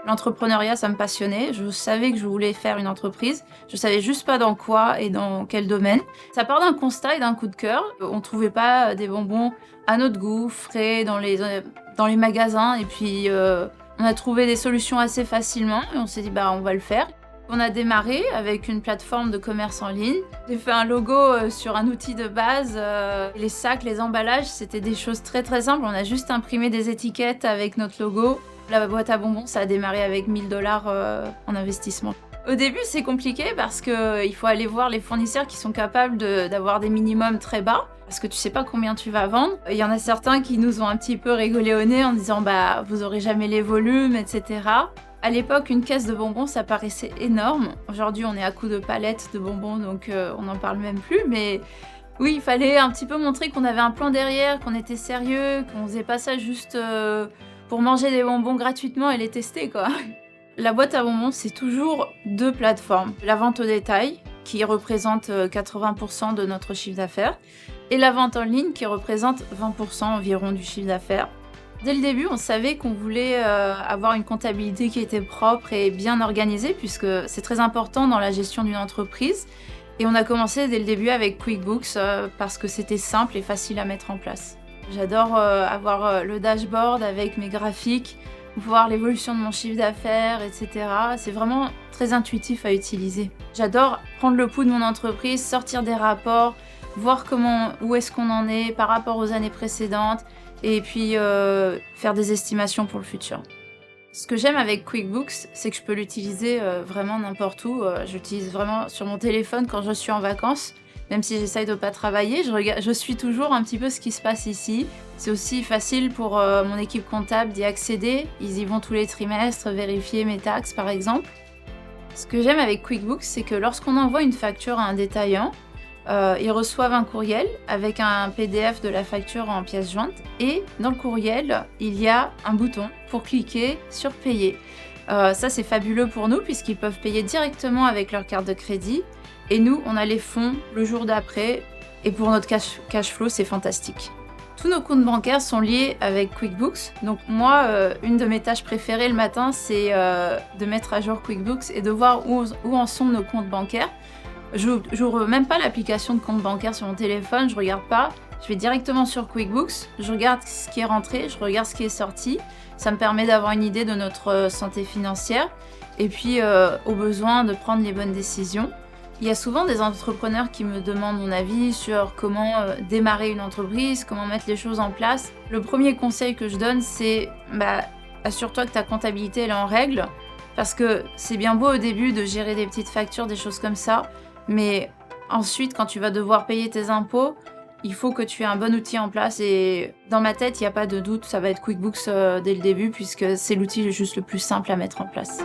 L'entrepreneuriat, ça me passionnait. Je savais que je voulais faire une entreprise. Je savais juste pas dans quoi et dans quel domaine. Ça part d'un constat et d'un coup de cœur. On trouvait pas des bonbons à notre goût, frais, dans les magasins. Et puis, on a trouvé des solutions assez facilement. Et on s'est dit, bah, on va le faire. On a démarré avec une plateforme de commerce en ligne. J'ai fait un logo sur un outil de base. Les sacs, les emballages, c'était des choses très très simples. On a juste imprimé des étiquettes avec notre logo. La boîte à bonbons, ça a démarré avec 1 000 $ en investissement. Au début, c'est compliqué parce qu'il faut aller voir les fournisseurs qui sont capables d'avoir des minimums très bas, parce que tu sais pas combien tu vas vendre. Il y en a certains qui nous ont un petit peu rigolé au nez en disant bah vous aurez jamais les volumes, etc. À l'époque, une caisse de bonbons, ça paraissait énorme. Aujourd'hui, on est à coups de palettes de bonbons, donc on n'en parle même plus. Mais oui, il fallait un petit peu montrer qu'on avait un plan derrière, qu'on était sérieux, qu'on faisait pas ça juste pour manger des bonbons gratuitement et les tester, quoi. La boîte à bonbons, c'est toujours 2 plateformes. La vente au détail, qui représente 80% de notre chiffre d'affaires, et la vente en ligne, qui représente 20% environ du chiffre d'affaires. Dès le début, on savait qu'on voulait avoir une comptabilité qui était propre et bien organisée, puisque c'est très important dans la gestion d'une entreprise. Et on a commencé dès le début avec QuickBooks parce que c'était simple et facile à mettre en place. J'adore avoir le dashboard avec mes graphiques, voir l'évolution de mon chiffre d'affaires, etc. C'est vraiment très intuitif à utiliser. J'adore prendre le pouls de mon entreprise, sortir des rapports, voir où est-ce qu'on en est par rapport aux années précédentes, et puis faire des estimations pour le futur. Ce que j'aime avec QuickBooks, c'est que je peux l'utiliser vraiment n'importe où. Je l'utilise vraiment sur mon téléphone quand je suis en vacances. Même si j'essaye de pas travailler, je suis toujours un petit peu ce qui se passe ici. C'est aussi facile pour mon équipe comptable d'y accéder. Ils y vont tous les trimestres, vérifier mes taxes par exemple. Ce que j'aime avec QuickBooks, c'est que lorsqu'on envoie une facture à un détaillant, ils reçoivent un courriel avec un PDF de la facture en pièces jointes et dans le courriel, il y a un bouton pour cliquer sur payer. Ça, c'est fabuleux pour nous puisqu'ils peuvent payer directement avec leur carte de crédit et nous, on a les fonds le jour d'après et pour notre cash flow, c'est fantastique. Tous nos comptes bancaires sont liés avec QuickBooks. Donc moi, une de mes tâches préférées le matin, c'est de mettre à jour QuickBooks et de voir où en sont nos comptes bancaires. J'ouvre même pas l'application de compte bancaire sur mon téléphone, je regarde pas. Je vais directement sur QuickBooks, je regarde ce qui est rentré, je regarde ce qui est sorti. Ça me permet d'avoir une idée de notre santé financière et puis au besoin de prendre les bonnes décisions. Il y a souvent des entrepreneurs qui me demandent mon avis sur comment démarrer une entreprise, comment mettre les choses en place. Le premier conseil que je donne, c'est assure-toi que ta comptabilité elle est en règle, parce que c'est bien beau au début de gérer des petites factures, des choses comme ça, mais ensuite, quand tu vas devoir payer tes impôts, il faut que tu aies un bon outil en place et dans ma tête, il n'y a pas de doute, ça va être QuickBooks dès le début puisque c'est l'outil juste le plus simple à mettre en place.